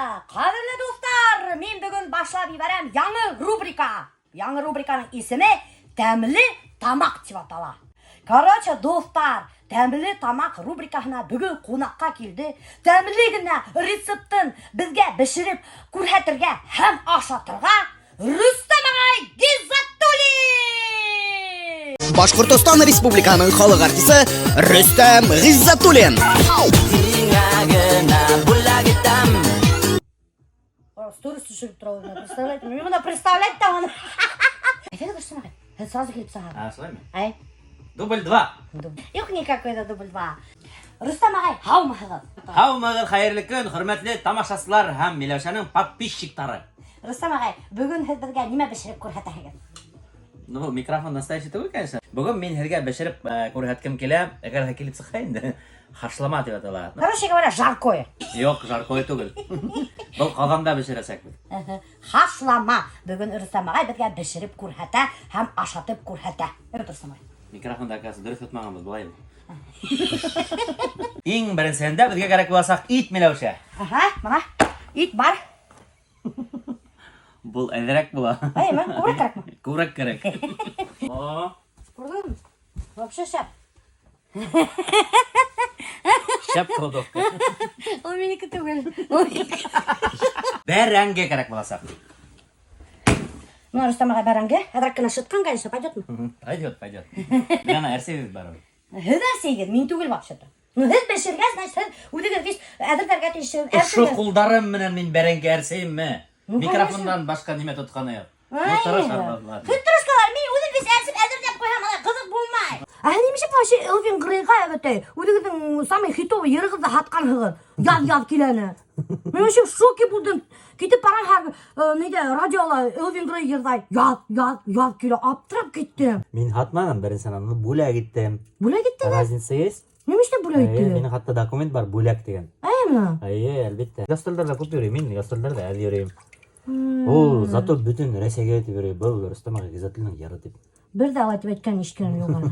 Қадірлі достар, мен бүгін башлап ибарам яңы рубрика. Яңы рубриканың исеме «Тәмлі тамақ» деп атала. Короче, достар, «Тәмлі тамақ» рубрикасына бүгін қонаққа келді. Тәмлі генә рецептін бізге бішіріп күрһәтергә һәм ашатырга Рөстәм агай Гиззатуллин! Башкортстан Республиканың халык артисты Рөстәм Гиззатуллин. Сторис düşürüp duralım. Представляете? Мне надо представлять там. Это что самое? Это сразу клип сага. А, с вами? Ай. Дубль 2. Yok никакой-то дубль 2. Рөстәм агай, һаумыгыз. Һаумыгыз, хәерле көн, хөрмәтле тамашачылар һәм Миләүшәнең подписчиктары. Рөстәм агай, бүгін һез безгә нимә бешереп күрһәтәһегез? Ну, бу микрофон настоящий түгел, конечно. Бүген мин һәргә бешереп күрһәткем килә. Әгәр килеп сыха инде. Хашлама дип атала. Короче говоря, жаркое. Юк, жаркое түгел. Бу калганда бешерәсәк бит. Хашлама. Бүгін Рөстәм агай безгә бешереп күрһәтә һәм ашатып күрһәтә. Рөстәм агай. Микрофонда касы дөрес тотмаганбыз булайбы. Иң беренчәндә безгә кирәк буласак ит, Миләүшә. Мына ит бар. Бул әҙерәк була. Әйме, күбрәк кирәкме? Күбрәк кирәк. О, Күрдеңме? Вообще шәп. шәп кылдык. Ул минеке түгел. Бәрәңгә кирәк буласак. Ну, Рөстәм агай бәрәңге. Әдрәк кенә шыткан, конечно, пойдетме? Пойдет. Яна әрсегез бар. Һез әсегез, мин түгел вообще-то. Ну, һез бешергән, значит, һез үдегез биш әдәргә тиешен. Шу кулдарым менән мин бәрәңге әрсейме? Микрофондан башка нимә тотканы юк. Тырышкалар, мин үдег биш әрсеп әдәрдәп куйһам, ана кызык булмай. Нимеше вообще Элвин Грейга әбәтәй? Үдегезнең самый хитовый йырыгызды хатканһыгыз. Яд киләне. Мен вообще в шоке булдым. Китеп барам нидә радиола Элвин Грей йырдай. Яд килә, аптырап киттем. Мин хатмадым, беренче аны бүләк иттем. Бүләк иттегез? Разница есть? Нимеше бүләк иттегез? Минем хатта документ бар, бүләк дигән. Әйме? Әлбәттә. Гастрольләрдә күп йөрим, мин гастрольләрдә әз йөрим. Ул зато бүтән Россиягә әйтеп йөри, бу Рөстәм агай Гиззатуллинның яры дип. Бер дә алай дип әйткән ишеткән юк аны.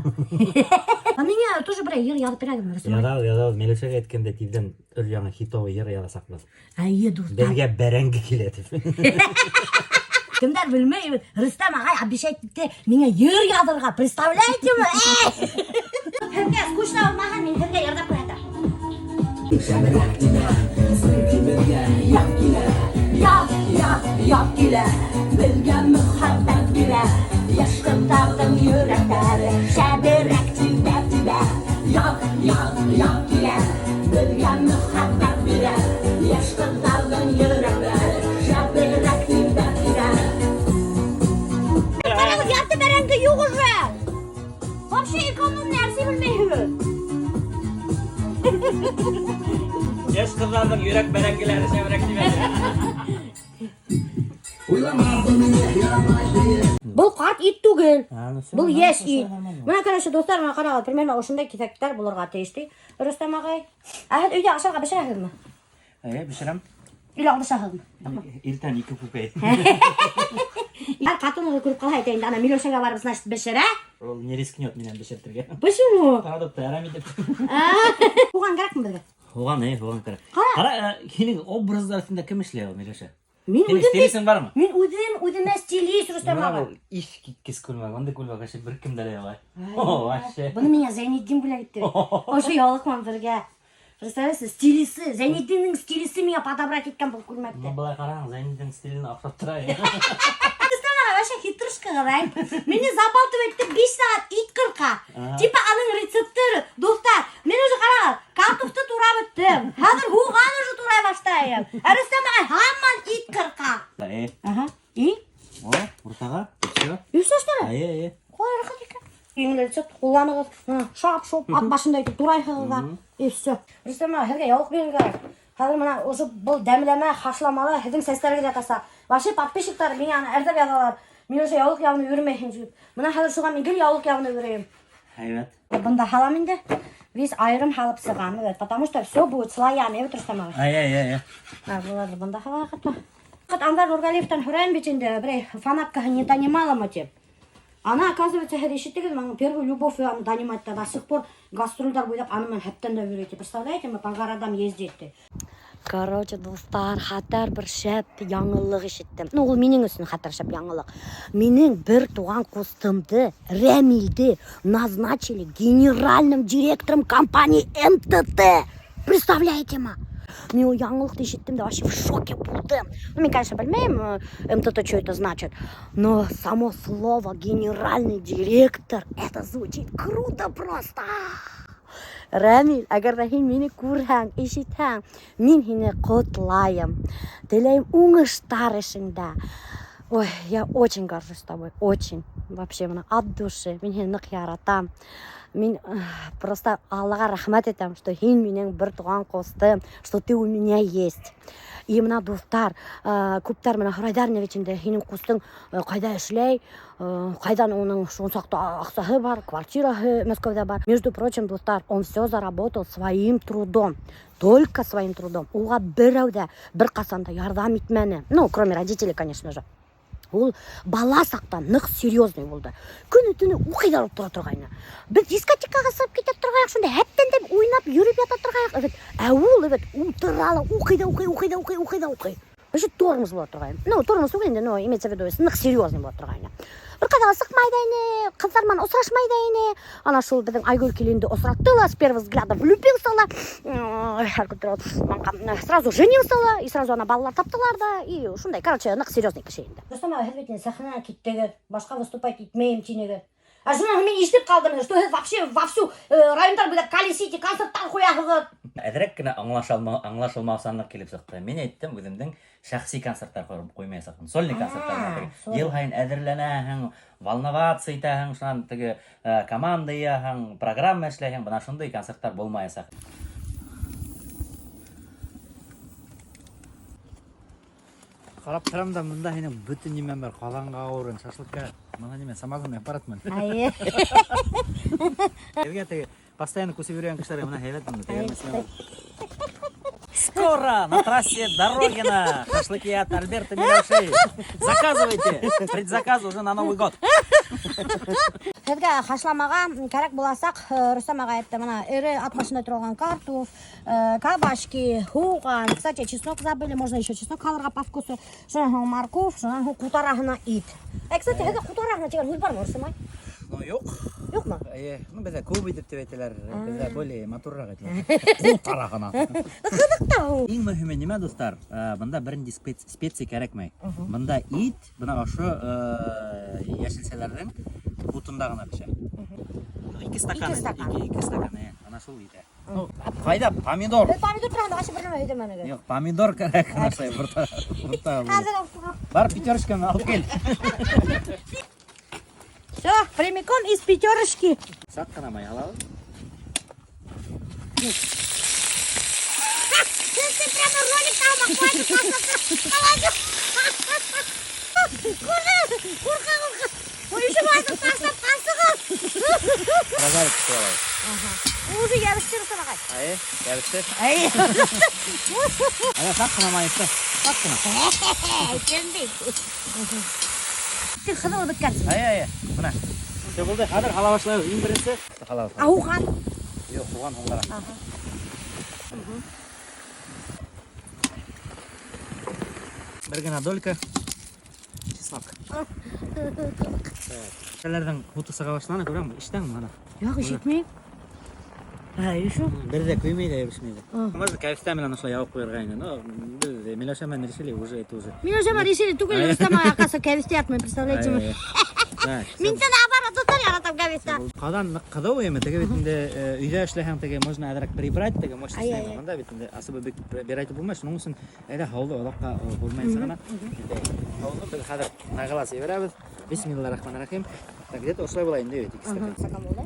Миңа тоже бер йыр язып бирәгезме, Рөстәм агай? Яда, Миләүшәгә әйткәндә тиздән өр-яңа хитовый йыр ясак без. Әйе, достар. Безгә бәрәңге килә дип. Кемдер белмәй, Рөстәм агай обещайтты миңа йыр язырга, представляете-ме? Һәргә скучно булмаган, мин һәргә ярдәм күрһәтәм. Як килә, белгән мөхәббәт бирә, яшь кызларның йөрәкләре шәберәк тибә. Як килә, белгән мөхәббәт бирә, яшь кызларның йөрәкләре шәберәк тибә. Карагыз, ярты бәрәңге юк уже. Вообще экономны нәрсә белмәйһез. Яшь кызларның йөрәк бәрәңгеләре шәберәк тибә. Бұл қарт ит түгел. Бұл еш ит. Мына короче, достар, мына қарағыз, примерно ошындай кисәктәр булырга тиешти. Рөстәм агай, әһәт өйдә ашарга бешерәһезме? Бешерәм. Илә бешерәһезме? Иртән 2 күпәй. Катыныгы күреп кала әйтәйин, ана Миләүшәгә барып, значит, бешерә. Ул не рискнет минән бешертергә. Почему? Продукты арам итеп. Хуган кирәкме безгә? Хуган кирәк. Кара, һинең образларында кем эшләй ул, Миләүшә? Мин стилисың бармы? Мин үземә стилист, Рөстәм агай. Иш киткес күрмәгән, анда күлмәгән шәп бер кем дә алай. Вообще. Буны миңа Зәйнетдин бүләк итте. Ошо ялыкман бергә. Представляете, стилисты, Зәйнетдиннең стилисты миңа подобрать иткән бу күлмәкте. Былай караң, Зәйнетдин стилен охшап тора. Вообще хитрышка гырай. Мине забалтып әйтте 5 саат ит кырка. Типа аның рецепттары. Достар, мен уже карагыз, картофты турап беттем. Хәзер хуган уже турай баштайм. Рөстәм агай һаман ит кырка. И? О, уртага. Всё. Үсә штара? Ае. Кой рәхәт икән. Иң рецепт кулланыгыз. Шап-шоп ат башында итеп турайһыз да. И всё. Рөстәм агай һәргә ялык бирергә. Хәзер менә ошо бул дәмләмә, хашламалы һезнең сәсләргә дә каса. Вообще подписчиктар миңа аны әрдәп язалар. Мин уже ялык ягыны йөрмәйм дип. Менә хәзер шуга мин гел ялык ягыны йөрәм. Әйбәт. Бында халам инде. Весь айрым халып сыгам, потому что всё будет слоями, Рөстәм агай. Ай. Булады бында халга катма. Анвар Нургалиевтан һорайм бит инде, бер фанаткаһы не донимала дип. Она, оказывается, ишеттегез, первую любовь донимать-то до сих пор гастрольдар буйлап аны мен хәптән дә йөрәйти. Представляете, мы по городам ездить. Короче, достар, хатар бір шәп яңылық ишеттім. Ну, ол менің үшін хатар шәп яңылық. Менің бір туған костымды, Рәмилді назначили генеральным директором компании МТТ. Представляете ма? Мен ол яңылықты ишеттім де вообще в шоке болдым. Ну, мен, конечно, білмеймін, МТТ что это значит. Но само слово генеральный директор, это звучит круто просто. Рәмил, әгер дә һин мине күрһәң, ишетһәң, мин һине котлайым. Теләйем уңыштар эшеңдә. Ой, я очень горжусь тобой, очень. Вообще, мына от души. Мин һине нык яратам. Мин просто Аллаға рәхмәт итәм, что һин минең бер туган костым, что ты у меня есть. И мына дуҫтар, күптәр мына һорайҙар инде инде һинең кустың ҡайҙа эшләй, ҡайҙан уның шунсаҡта аҡсаһы бар, квартираһы Мәскәүҙә бар. Между прочим, дуҫтар, он все заработал своим трудом. Только своим трудом. Уға берәү дә бер ҡасан да ярҙам итмәне. Ну, кроме родителей, конечно же. Ул бала саҡтан ныҡ серьезный булды. Көнө-төнө уҡыйҙар ултыра торғайны. Беҙ дискотекаға сығып китә торғайыҡ, шунда һәптән уйнап йөрөп ята торғайыҡ. Ә ул ултыра ла, уҡый. Вообще тормоз була торғайны. Ну, тормоз түгел инде, но имеется в виду, ныҡ серьезный була торғайны. Бер ҡайҙа сыҡмай да ине, ҡыҙҙар менән осрашмай да ине. Ана шул беҙҙең Айгөл киленде осратты ла, с первого взгляда влюбился ла. Сразу женился ла, и сразу ана балалар таптылар да, и шундай, короче, ныҡ серьезный кеше инде. Рөстәм ағай, һеҙ бит инде сәхнәгә киттегеҙ, башҡа выступать итмәйем тинегеҙ. Ә шунан мин ишетеп ҡалдым, что һеҙ вообще вовсю райондар буйлап колесите, концерттар ҡуяһығыҙ. Әҙерәк кенә аңлашылмаусанлыҡ килеп сыҡты. Мин әйттем, үҙемдең шәхси концерттар ҡуймаясаҡмын. Сольный концерттар. Йыл һайын әҙерләнәһең, волноваться итәһең, шунан теге команда яһың, программа эшләйһең, бына шундай концерттар булмаясаҡ. Ҡарап торам да, мында һинең бөтөн нимәң бар, ҡаҙанға ауырын, шашлыкка, мына нимә, самогонный аппаратмын. Айы. Һеҙгә теге постоянно күсеп йөрөгән кешеләргә мына һәйбәтме? Скоро на трассе Дорогина шашлыки-ят Альберта Милоши. Заказывайте. Предзаказ уже на Новый год. Һеҙгә хашламаға кәрәк буласаҡ, Рөстәм ағай әйтте, мына эре ат башында торған картоф, кабачки, һуған, кстати, чеснок забыли, можно еще чеснок һалырға по вкусу. Шунан һуң морковь, шунан һуң ҡутараһына ит. Кстати, һеҙгә ҡутараһына тигән һүҙ бармы, Рөстәм ағай? Ну, юҡ. Юҡмы? Ну, беҙҙә күп итеп тип әйтәләр, беҙҙә более матурыраҡ әйтәләр. Ҡутараһына. Ҡыҙыҡ та ул. Иң мөһиме нимә, дуҫтар? Бында беренде специя кәрәкмәй. Бында ит, бына ошо йәшелсәләрҙең ҡутында ғына пешә. 2 стакан. 2 стакан, ана шул итә. Ҡайҙа помидор? Помидор тураһында вообще бер нәмә һөйҙәмәнегеҙ. Юҡ, помидор кәрәк, анашай, бурта. Бар, пятерочканы алып кил. Все, прямиком из пятерочки. Саҡ ҡына май алабыҙ. Ты прямо ролик алмақ қойды. Ҡурҡа. Oyuşu vardı, taşlап қалсығыз. Прозарик кісі алайық. Уже йәбіштер Рөстәм ағай. Айы, йәбіштер. Айы. Ана саҡ ҡына майықты. Саҡ ҡына. Кендей. Ты хыҙылы бөткәнсің. Айы. Бына. Все булды. Хәҙер һала башлайбыҙ. Иң беренсе. Һала башлайбыҙ. Ауған. Юҡ, һуған һуңлара. Бер генә долька. Чеснок. Шәләрҙең һуты сыға башланы, күрәңме? Ишетәңме ана? Юҡ, ишетмәйем. Ишо. Бер дә көймәй дә йәбешмәй дә. Можно кәбестә менән ошолай ябып ҡуйырға ине. Но беҙ Миләүшә менән решили, уже это уже. Миләүшә менән решили түгел, Рөстәм ағай, оказывается, кәбестә ятмай, представляете ме? Мин сені наоборот тотар яратам кәбестә. Ҡаҙан ныҡ ҡыҙыу эме, теге бит инде өйҙә эшләһәң, теге можно әҙерәк прибрать, теге мощностьный. Бында бит инде особо бик прибирать булмай, шуның өсөн әйҙә һауҙы оҙаҡҡа булмайынса ғына. Һауҙы беҙ хәҙер нағылас ебәрәбеҙ. Бисмиллахи-рахмани-рахим. Так, где-то ошолай була инде бит, 2 стакан. Стакан булды.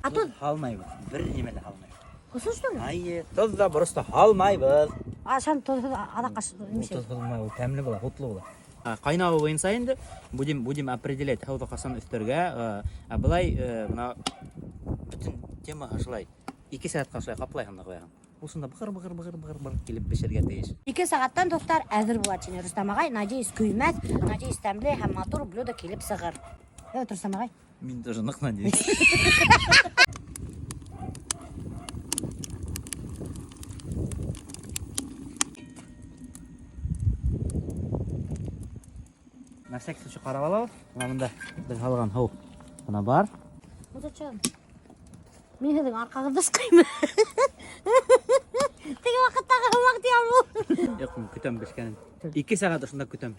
А тут Һалмайбыҙ, бер нимә лә һалмайбыҙ. Кусу что ли? Айы, тоҙ да просто һалмайбыҙ. Ашан тоҙ аҙаҡ аш. Тоҙ һалмай, ул тәмле була, һутлы була. Ҡайнауы буйынса инде будем определять һауҙы ҡасан өҫтәргә. Былай бына бөтөн темаһы шулай 2 сәғәткә шулай ҡаплайһың да ҡуяһың. Ул шунда бығыр килеп бешергә тейеш. 2 сәғәттән достар әҙер була тине Рөстәм ағай. Надеюсь, көймәҫ, надеюсь, тәмле һәм матур блюдо килеп сығыр. Рөстәм ағай. Мин тоже ныҡ надеюсь. на всякий случай қарап алып, мында біз алған хау. Мына бар. Музычан. Мен һеҙҙең арҡағыҙҙы сыҡайым. Теге ваҡыттағы һымаҡ диям ул. Юҡ, мин көтәм бешкәнен. 2 сәғәт ошонда көтәм.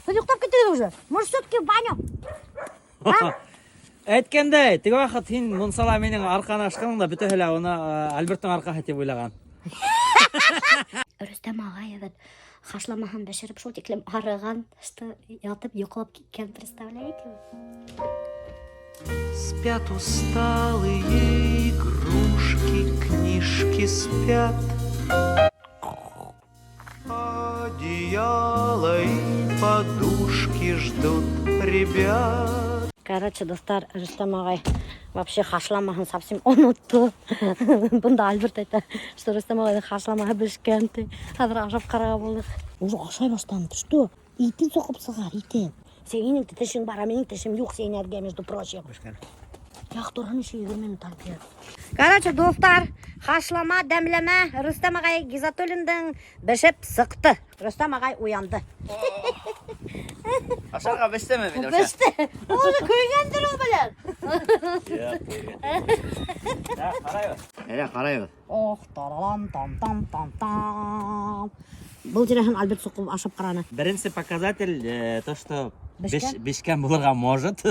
Һеҙ йоҡтап киттегеҙ уже. Может, все-таки в баню? Әйткәндәй, теге ваҡыт һин мунсала минең арҡаны ашҡаныңда бөтәһе лә уны Альберттың арҡаһы тип уйлаған. Рөстәм ағай, evet, хашламаһын бешереп шул тиклем арыған, что ятып йоҡлап киткән, представляете? Спят усталые игрушки, книжки спят. Одеяло и подушки ждут ребят. Короче, достар, Рөстәм ағай вообще хашламаһын совсем онотто. Бында Альберт әйтә, что Рөстәм ағайҙың хашламаһы бешкән, ти. Хәҙер ашап ҡарарға булдыҡ. Уже ашай башланы, что? Итен соҡоп сығар, итен. Сенең тешең бар, минең тешем юҡ сенәргә, между прочим. Яҡтырһын еще 20 минут алып. Короче, достар, хашлама, дәмләмә, Рөстәм ағай Гизатуллиндың бешеп сыҡты. Рөстәм ағай уянды. Ашарға бештеме мин? Беште. Уже көйгәндер ул белән. Ҡарайбыҙ. Ох, таралам, там. Был тирәһен Альберт соҡоп ашап ҡараны. Беренсе показатель, то, что Бешкән? бешкән булырға может.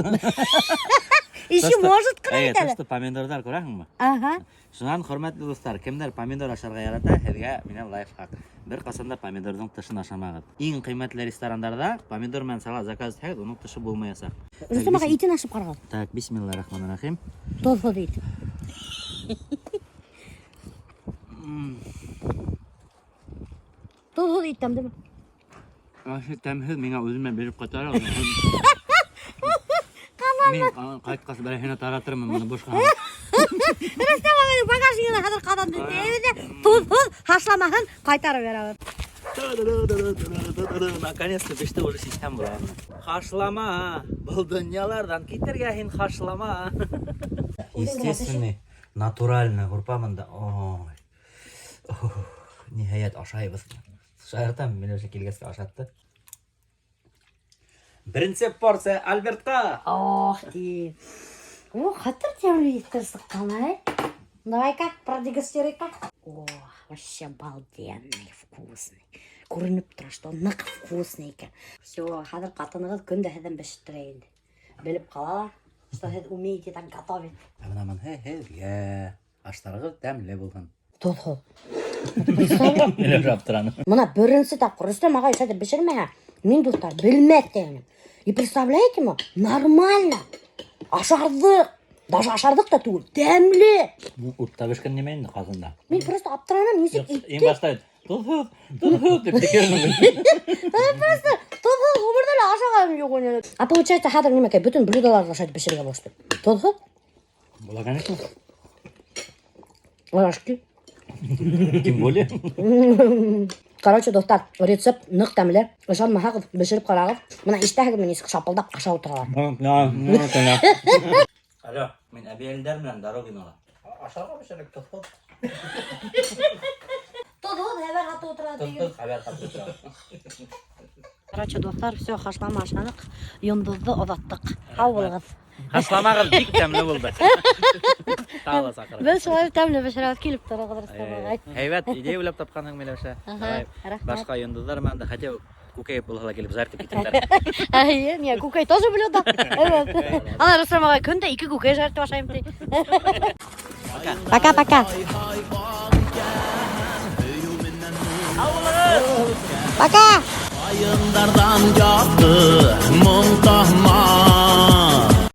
Еще может То, ҡарайды. что помидордар күрәһеңме? Ага. Шунан, хөрмәтле достар, кемдер помидор ашарға ярата, һеҙгә минән лайфхак. Бер ҡасан да помидорҙың тышын ашамағыҙ. Иң ҡиммәтле ресторандарда помидор менән салат заказ итһәгеҙ, уның тышы булмаясаҡ. Рөстәм ағай итен ашап ҡараған. Так, бисмиллахир-рахманир-рахим. Тоҙһоҙ ит. Тоҙһоҙ ит тәмдеме? Ашы тәмһеҙ миңә үҙемә биреп ҡайтара. Мин ҡайтҡас берәйһенә таратырмын быны бушҡа. Рөстәм ағайҙың багажнигына хәҙер ҡаҙанды. Тоҙһоҙ хашламаһын ҡайтарып бирәбеҙ. Наконец-то беште уже систем була. Хашлама. Был дөньялардан китергә һин хашлама. Естественный, натуральный группамында. Ой. Ниһаят ашайбыз. Шаяртам, Миләүшә килгәскә ашатты. Беренче порция Альбертка. Ох, ти. О, хәтер тәмле итер сыҡҡан, ай. Давай-ка, продегустируй-ка. О, вообще обалденный, вкусный. Күренеп тора, что ныҡ вкусный икән. Все, хәҙер ҡатынығыҙ көндә һеҙҙән бешеттерә инде. Белеп ҡалалар, что һеҙ умеете так готовить. Бынан һеҙгә аштарығыҙ тәмле булһын. Тоҙһоҙ. Миләүшә аптыраны. Мына беренсе тапҡыр Рөстәм ағай шәйтеп бешермәһә, мин, дуҫтар, белмәҫ тә инем. И представляете ме? Нормально. Ашарҙыҡ. Даже ашарҙыҡ та түгел. Тәмле. Утта бешкән нимә инде ҡазында? Мин просто аптыраным, нисек итте. Иң башта тоҙһоҙ дип тикеренем. Просто тоҙһоҙ ғүмерҙә лә ашағаным юҡ ине. А получается, хәҙер нимәкәй бөтөн блюдоларға шәйтеп бешерергә башлай. Тоҙһоҙ? Була, конечно. Арашки. Тем более. Короче, достар, рецепт ныҡ тәмле. Ышанмаһағыҙ, бешереп ҡарағыҙ. Мына ишетәһегеҙме, нисек шапылдап ашап ултыралар. Алло, мин әбейәлдәр менән Дорогинала. Ашарға бешерек тоҙһоҙ. Тоҙһоҙ хәбәр һатып ултыра Тоҙһоҙ хәбәр һатып ултыра. Короче, достар, все, хашлама ашаныҡ. Йондоҙҙо оҙаттыҡ. Һау булығыҙ. Хашламағыҙ бик тәмле булды. Тағы саҡырып. Беҙ шулай тәмле бешерәбеҙ, килеп торығыҙ, Рөстәм ағай. Һәйбәт идея уйлап тапҡанһың, Миләүшә. Рәхмәт. Башҡа йондоҙҙар менән дә хотя бы күкәйеп булһа ла килеп зартып китәләр. Әйе, не, күкәй тоже блюдо. Evet. Ана Рөстәм ағай көндә 2 күкәй жарты ашайым ти. Пока-пока. Пока. Ayınlardan yaktı, muntahma